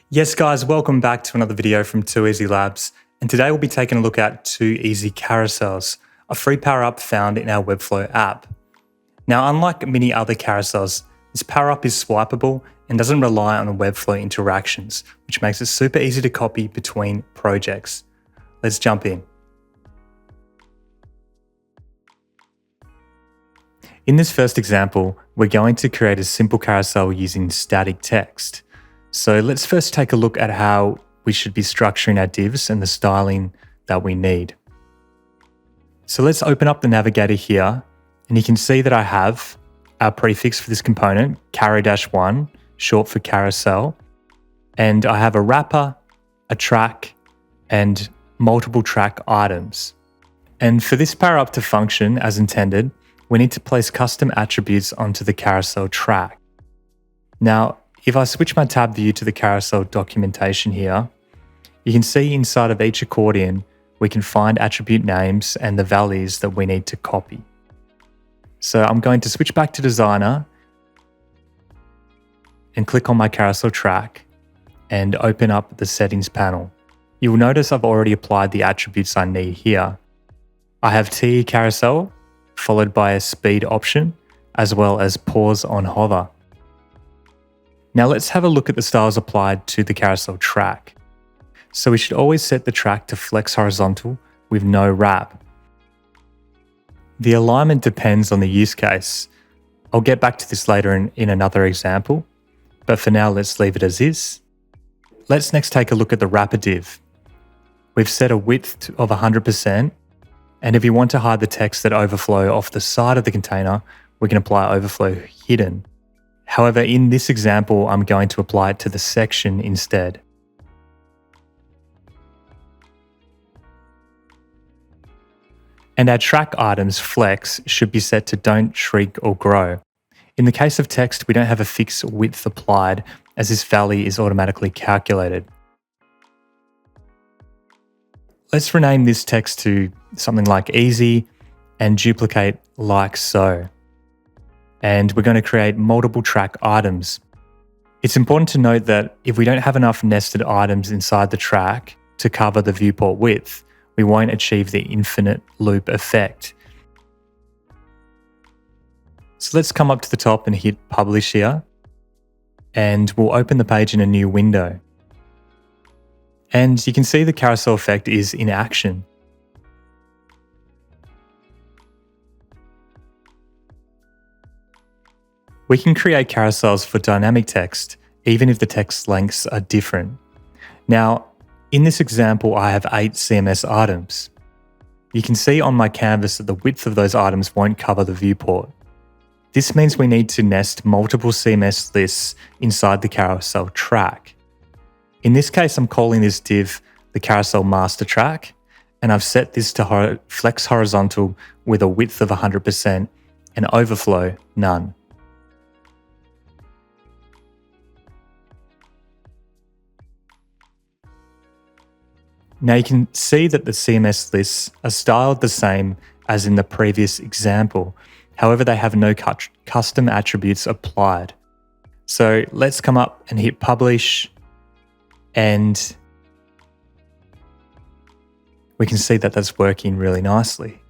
Yes guys, welcome back to another video from TooEasy Labs, and today we'll be taking a look at TooEasy Carousels, a free power-up found in our Webflow app. Now, unlike many other carousels, this power-up is swipeable and doesn't rely on Webflow interactions, which makes it super easy to copy between projects. Let's jump in. In this first example, we're going to create a simple carousel using static text. So let's first take a look at how we should be structuring our divs and the styling that we need. So let's open up the navigator here, and you can see that I have our prefix for this component, caro-1, short for carousel, and I have a wrapper, a track, and multiple track items. And for this power up to function as intended, we need to place custom attributes onto the carousel track. Now, if I switch my tab view to the carousel documentation here, you can see inside of each accordion, we can find attribute names and the values that we need to copy. So I'm going to switch back to Designer and click on my carousel track and open up the settings panel. You will notice I've already applied the attributes I need here. I have TE carousel followed by a speed option as well as pause on hover. Now let's have a look at the styles applied to the carousel track. So we should always set the track to flex horizontal with no wrap. The alignment depends on the use case. I'll get back to this later in another example, but for now let's leave it as is. Let's next take a look at the wrapper div. We've set a width of 100%, and if you want to hide the text that overflow off the side of the container, we can apply overflow hidden. However, in this example, I'm going to apply it to the section instead. And our track items flex should be set to don't shrink or grow. In the case of text, we don't have a fixed width applied as this value is automatically calculated. Let's rename this text to something like easy and duplicate like so. And we're going to create multiple track items. It's important to note that if we don't have enough nested items inside the track to cover the viewport width, we won't achieve the infinite loop effect. So let's come up to the top and hit publish here, and we'll open the page in a new window. And you can see the carousel effect is in action. We can create carousels for dynamic text, even if the text lengths are different. Now, in this example, I have 8 CMS items. You can see on my canvas that the width of those items won't cover the viewport. This means we need to nest multiple CMS lists inside the carousel track. In this case, I'm calling this div the carousel master track, and I've set this to flex horizontal with a width of 100% and overflow none. Now you can see that the CMS lists are styled the same as in the previous example. However, they have no custom attributes applied. So let's come up and hit publish, and we can see that that's working really nicely.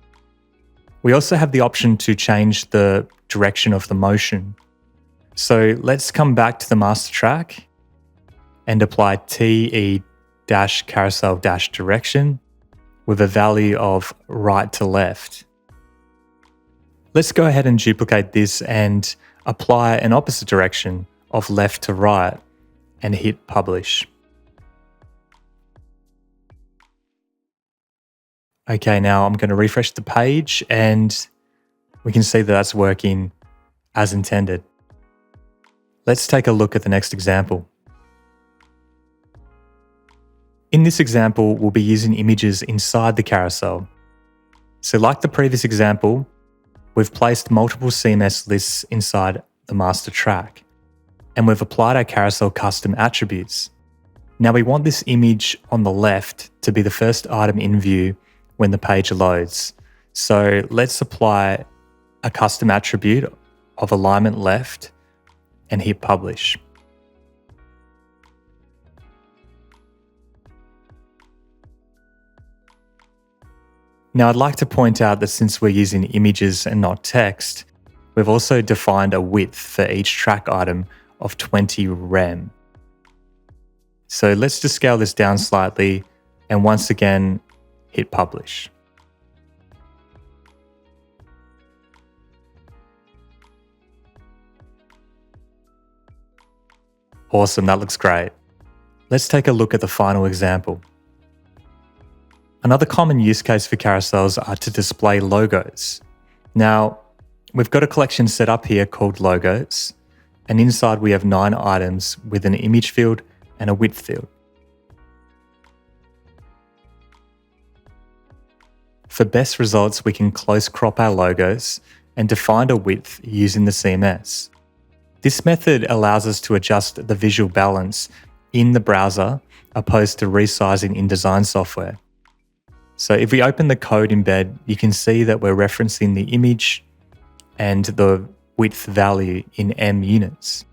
We also have the option to change the direction of the motion. So let's come back to the master track and apply TE-carousel-direction with a value of right to left. Let's go ahead and duplicate this and apply an opposite direction of left to right and hit publish. Okay, now I'm going to refresh the page and we can see that that's working as intended. Let's take a look at the next example. In this example, we'll be using images inside the carousel. So like the previous example, we've placed multiple CMS lists inside the master track, and we've applied our carousel custom attributes. Now we want this image on the left to be the first item in view when the page loads. So let's apply a custom attribute of alignment left and hit publish. Now I'd like to point out that since we're using images and not text, we've also defined a width for each track item of 20 rem. So let's just scale this down slightly and once again, hit publish. Awesome, that looks great. Let's take a look at the final example. Another common use case for carousels are to display logos. Now, we've got a collection set up here called logos, and inside we have 9 items with an image field and a width field. For best results, we can close crop our logos and define a width using the CMS. This method allows us to adjust the visual balance in the browser opposed to resizing in design software. So if we open the code embed, you can see that we're referencing the image and the width value in M units.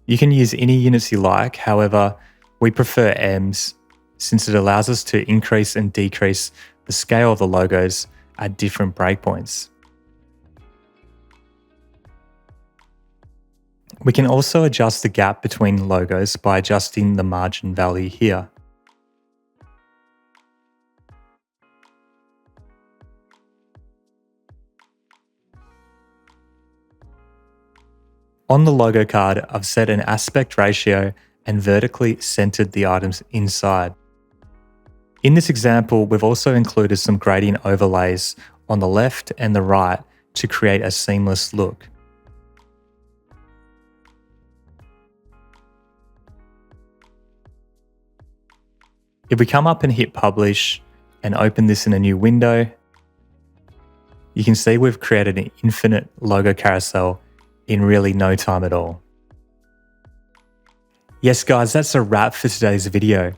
You can use any units you like, however, we prefer M's since it allows us to increase and decrease the scale of the logos at different breakpoints. We can also adjust the gap between logos by adjusting the margin value here. On the logo card, I've set an aspect ratio and vertically centered the items inside. In this example, we've also included some gradient overlays on the left and the right to create a seamless look. If we come up and hit publish and open this in a new window, you can see we've created an infinite logo carousel in really no time at all. Yes guys, that's a wrap for today's video.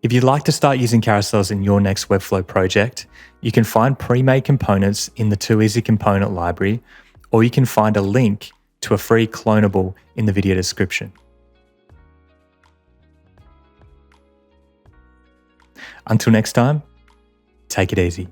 If you'd like to start using carousels in your next Webflow project, you can find Premade Components in the TooEasy component library, or you can find a link to a free clonable in the video description. Until next time, take it easy.